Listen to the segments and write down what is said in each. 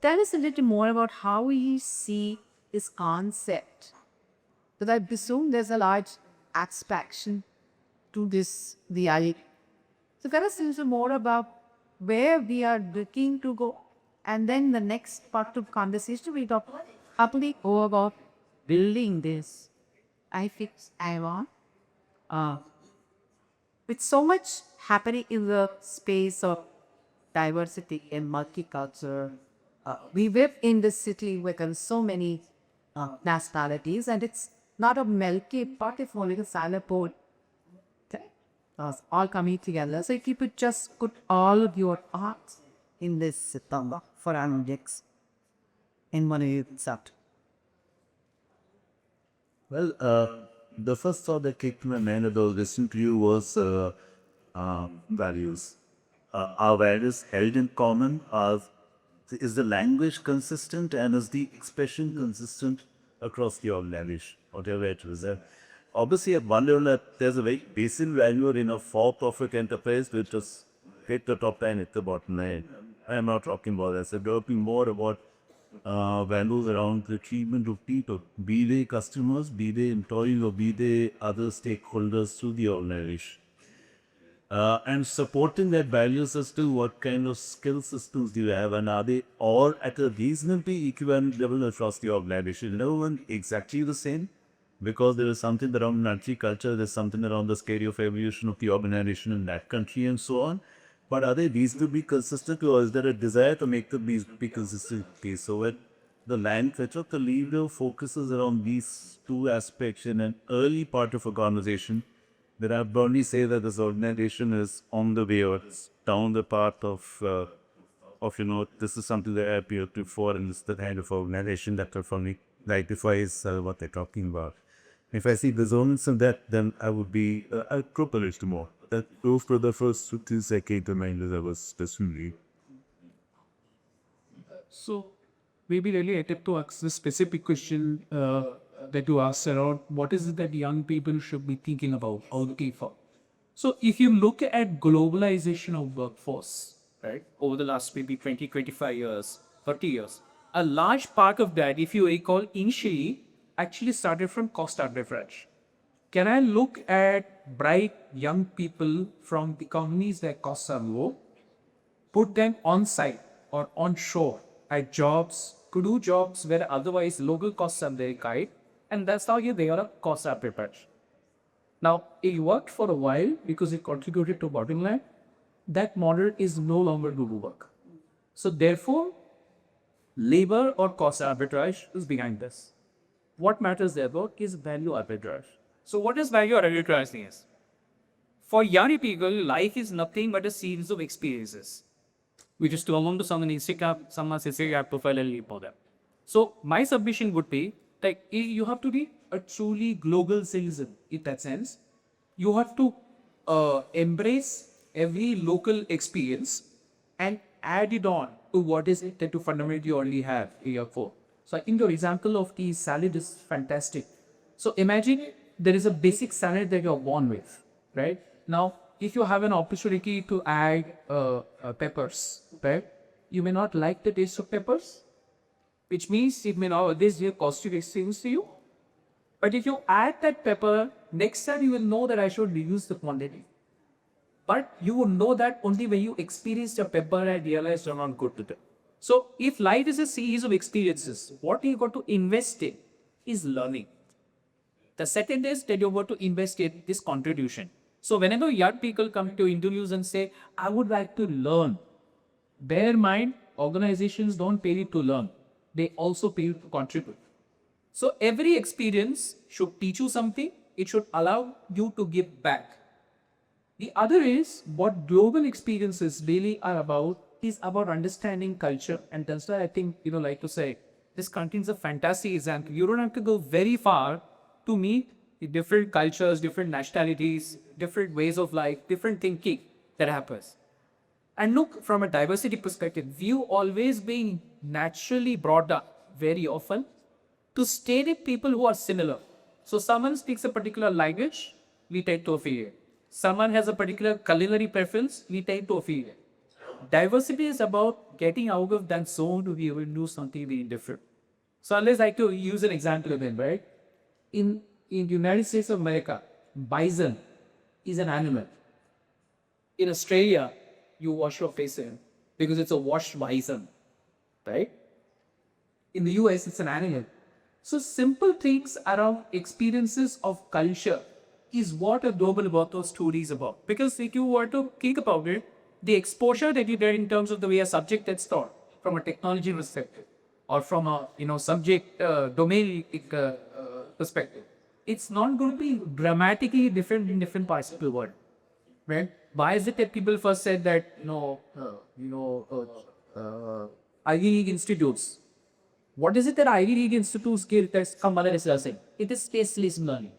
tell us a little more about how you see this concept. Because I presume there's a large abstraction to this, the idea. So tell us a little more about where we are looking to go. And then the next part of conversation, we talk happily go about building this I want. Uh, with so much happening in the space of diversity and multicultural, we live in the city with so many nationalities, and it's not a melting pot, it's only a silent pot. All coming together. So if you could just put all of your art in this for objects in one itself. Well, the first thought that came to my mind about listening to you was values. Are values held in common? Is the language consistent and is the expression consistent across the organization, whatever it is? Obviously, at one level, there's a very basic value in a for-profit enterprise which is hit the top line, hit the bottom line. I'm not talking about that. I'm talking more about values around the treatment of people, be they customers, be they employees, or be they other stakeholders through the organization. And supporting that value system, what kind of skill systems do you have, and are they all at a reasonably equivalent level across the organization? No one exactly the same, because there is something around country culture, there's something around the scale of evolution of the organization in that country and so on. But are they reasonably consistent, or is there a desire to make them be consistent? So when the line cut of the leader focuses around these two aspects in an early part of a conversation, then I'd probably say that this organization is on the way or it's down the path of this is something that I appealed to for, and it's the kind of organization that for me identifies what they're talking about. If I see resonance in that, then I would be, I'd propose to more. Those were the first 2 came to mind as I was specifically. So maybe really attempt to ask the specific question that you asked around what is it that young people should be thinking about or looking for. So if you look at globalization of workforce, right, over the last maybe 20, 25 years, 30 years, a large part of that, if you recall, initially actually started from cost arbitrage. Can I look at bright young people from economies where costs are low, put them on site or on shore at jobs to do jobs where otherwise local costs are very high, and that's how they are a cost arbitrage. Now, it worked for a while because it contributed to bottom line. That model is no longer going to work. So therefore, labor or cost arbitrage is behind this. What matters therefore is value arbitrage. So what is value arbitrage is? For young people, life is nothing but a series of experiences. We just log on to someone's Instagram profile and leave for them. So my submission would be like you have to be a truly global citizen in that sense. You have to embrace every local experience and add it on to what is it that you fundamentally already have here for. So I think your example of the salad is fantastic. So imagine there is a basic salad that you're born with, right? Now, if you have an opportunity to add peppers, right? You may not like the taste of peppers, which means it may not, this will cost you experience to you. But if you add that pepper, next time you will know that I should reduce the quantity. But you will know that only when you experience the pepper and realize you're not good to it. So if life is a series of experiences, what you got to invest in is learning. The second is that you got to invest in this contribution. So whenever young people come to interviews and say, I would like to learn, bear in mind, organizations don't pay you to learn. They also pay you to contribute. So every experience should teach you something. It should allow you to give back. The other is what global experiences really are about is about understanding culture. And that's why I think, like to say, this contains a fantastic example. You don't have to go very far to meet the different cultures, different nationalities, different ways of life, different thinking that happens. And look, from a diversity perspective, we've always been naturally brought up very often to stay with people who are similar. So someone speaks a particular language, we tend to affiliate. Someone has a particular culinary preference, we tend to affiliate. Diversity is about getting out of that zone to be able to do something very different. So unless I could use an example again, right? In United States of America, bison is an animal. In Australia, you wash your face in because it's a washed bison, right? In the US, it's an animal. So simple things around experiences of culture is what a global Botho story is about. Because if you were to think about it, the exposure that you get in terms of the way a subject gets taught from a technology perspective or from a subject domain perspective, it's not going to be dramatically different in different parts of the world. Right? Why is it that people first said that Ivy League institutes? What is it that Ivy League institutes give that's Kamala is saying? It is tasteless learning.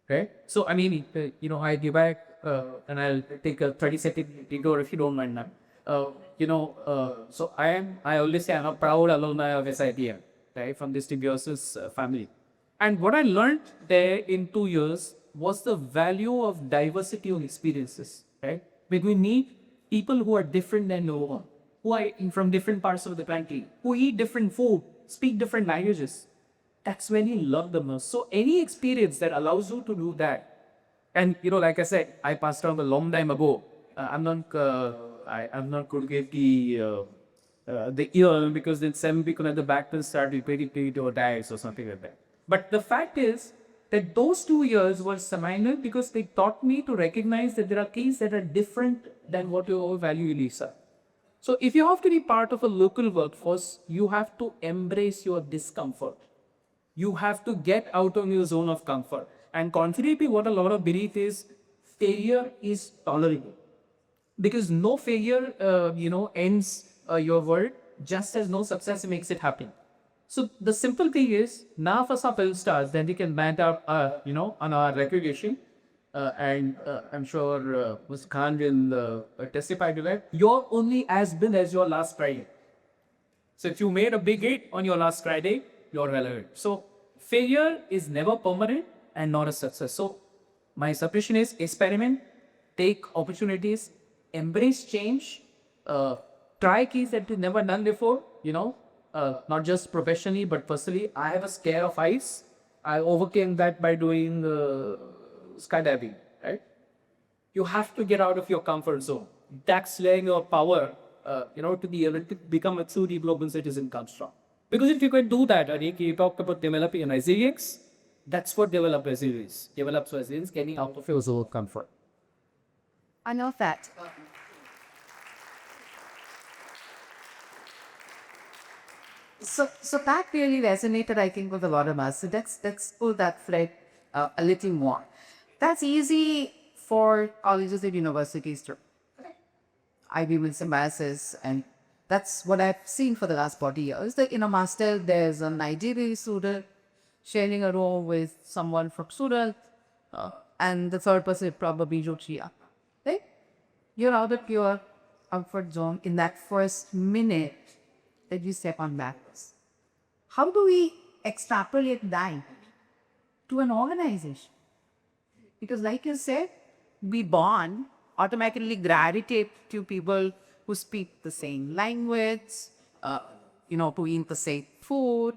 Okay? So I mean, I give back and I'll take a 30-second detour if you don't mind now. So I always say I'm a proud alumni of SITM, right, from the Symbiosis family. And what I learned there in 2 years was the value of diversity of experiences, right? When we meet people who are different than no one, who are from different parts of the country, who eat different food, speak different languages. That's when you love the most. So any experience that allows you to do that, and like I said, I passed on a long time ago. I'm not going to give the ear because then some people at the back will start repeating or diets or something like that. But the fact is that those 2 years were seminal because they taught me to recognize that there are things that are different than what your value really are. So if you have to be part of a local workforce, you have to embrace your discomfort. You have to get out of your zone of comfort. And contrary what a lot of belief is, failure is tolerable. Because no failure, ends your world, just as no success makes it happen. So the simple thing is, now for some film stars, then we can band up, on our recognition. And I'm sure Mr. Khan will testify to that. You're only as big as your last Friday. So if you made a big hit on your last Friday, you're relevant. So failure is never permanent and not a success. So my suggestion is experiment, take opportunities, embrace change, try keys that you've never done before, not just professionally, but personally. I have a scare of heights. I overcame that by doing skydiving, right? You have to get out of your comfort zone. That's where your power, to be able to become a truly global citizen comes from. Because if you can do that, Anik, you talked about developing resilience. That's what develops resilience. Develops resilience, getting out of your zone of comfort. I know that. So that really resonated, I think, with a lot of us. So let's pull that thread a little more. That's easy for colleges and universities to Ivy League symbiosis, and that's what I've seen for the last 40 years. That in a master, there's a Nigerian student sharing a room with someone from Sudan, and the third person is probably Jochia. Right? You're out of your comfort zone in that first minute that you step on backs. How do we extrapolate that to an organization? Because like you said, we born automatically gravitate to people who speak the same language, to eat the same food.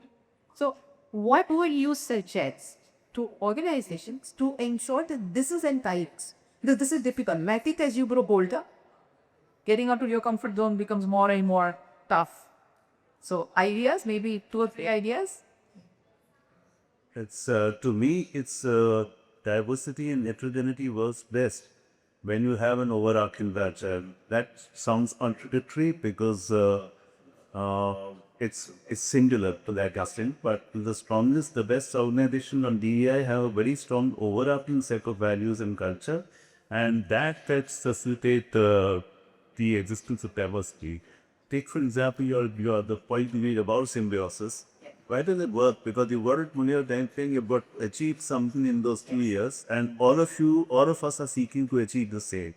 So what would you suggest to organizations to ensure that this is enticing? Because this is difficult. I think as you grow older, getting out of your comfort zone becomes more and more tough. So ideas, maybe 2 or 3 ideas? It's to me, it's diversity and heterogeneity works best when you have an overarching culture. That sounds contradictory because it's singular to that extent. But the best organization on DEI have a very strong overarching set of values and culture, and that helps facilitate the existence of diversity. Take for example the point you made about symbiosis. Why does it work? Because you worked when you're thinking you've got achieved something in those 2 years, and all of us are seeking to achieve the same.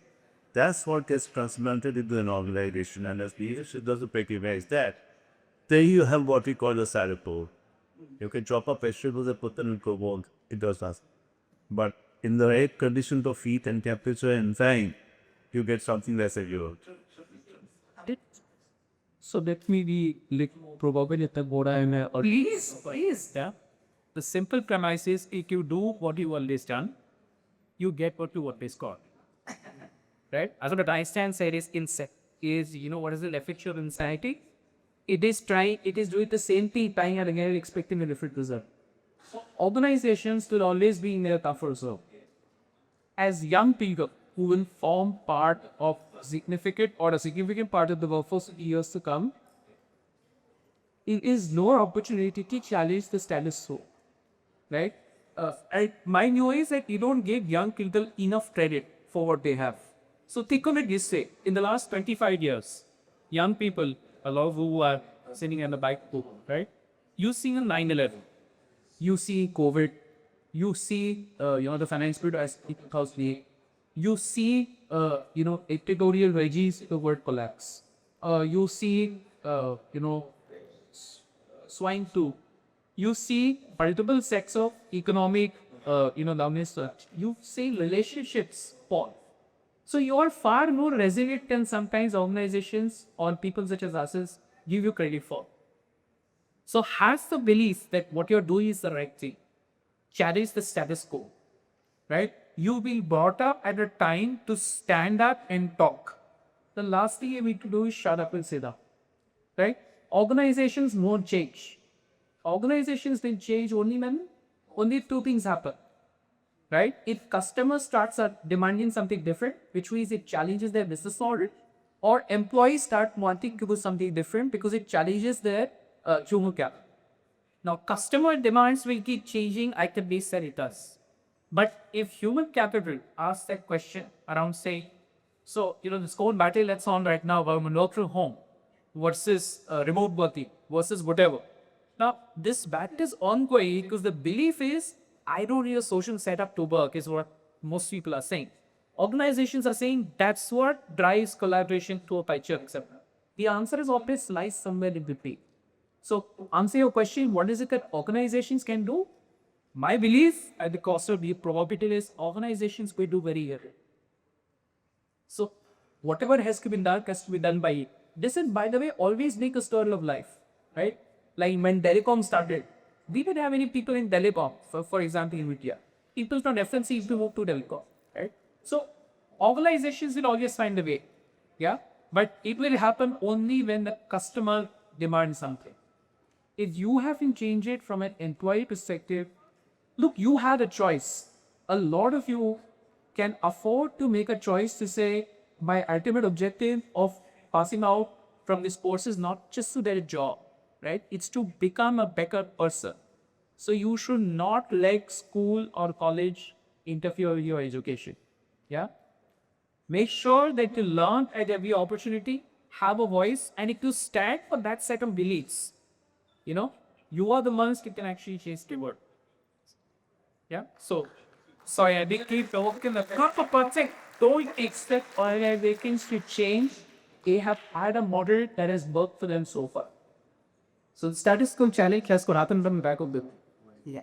That's what gets transplanted into an organization, and as leadership doesn't recognize that, then you have what we call a salad bowl. You can chop up vegetables and put them in a bowl. It does not. But in the right conditions of heat and temperature and time, you get something less accurate. So let me be like provocative what I am. Please. Yeah. The simple premise is if you do what you always done, you get what you always got. Right? As what Einstein said is what is the effectual insanity? It is doing the same thing time and again expecting a different result. So organizations will always be in their tougher zone. As young people who will form part of a significant part of the workforce in years to come, it is no opportunity to challenge the status quo, right? And my view is that you don't give young people enough credit for what they have. So think of it this way: in the last 25 years, young people, a lot of who are sitting on the bike, right? You see a 9/11, you see COVID, you see the financial crisis in 2008, you see dictatorial regimes the world collapse, you see swine flu, you see multiple sects of economic downest, you see relationships fall. So you are far more resilient than sometimes organizations or people such as us give you credit for. So has the belief that what you're doing is the right thing. Challenge the status quo, right? You've been brought up at a time to stand up and talk. The last thing you need to do is shut up and sit down, right? Organizations won't change. Organizations will change only when only two things happen, right? If customers starts demanding something different, which means it challenges their business model, or employees start wanting to do something different because it challenges their human capital. Now, customer demands will keep changing. I can be said it does. But if human capital asks that question around, say, so, this whole battle that's on right now about work from home versus remote working versus whatever. Now, this battle is ongoing because the belief is, I don't need a social setup to work, is what most people are saying. Organizations are saying that's what drives collaboration to a picture, etc. The answer is always lies somewhere in between. So, answer your question, what is it that organizations can do? My belief at the cost of being provocative is organizations will do very little. So, whatever has to be done has to be done by it. This is, by the way, always make a story of life, right? Like when telecom started, we didn't have any people in telecom, for example, in India. People from FMC used to move to telecom, right? So, organizations will always find a way, yeah? But it will happen only when the customer demands something. If you haven't changed it from an employee perspective, look, you had a choice. A lot of you can afford to make a choice to say, my ultimate objective of passing out from this course is not just to get a job, right? It's to become a better person. So you should not let school or college interfere with your education, yeah? Make sure that you learn at every opportunity, have a voice, and if you stand for that set of beliefs, you are the ones who can actually change the world. Yeah. So, sorry, I did keep talking. The not for perfect. Don't expect organizations to change. They have had a model that has worked for them so far. So, the status quo challenge has got happened from the back of the. Yeah.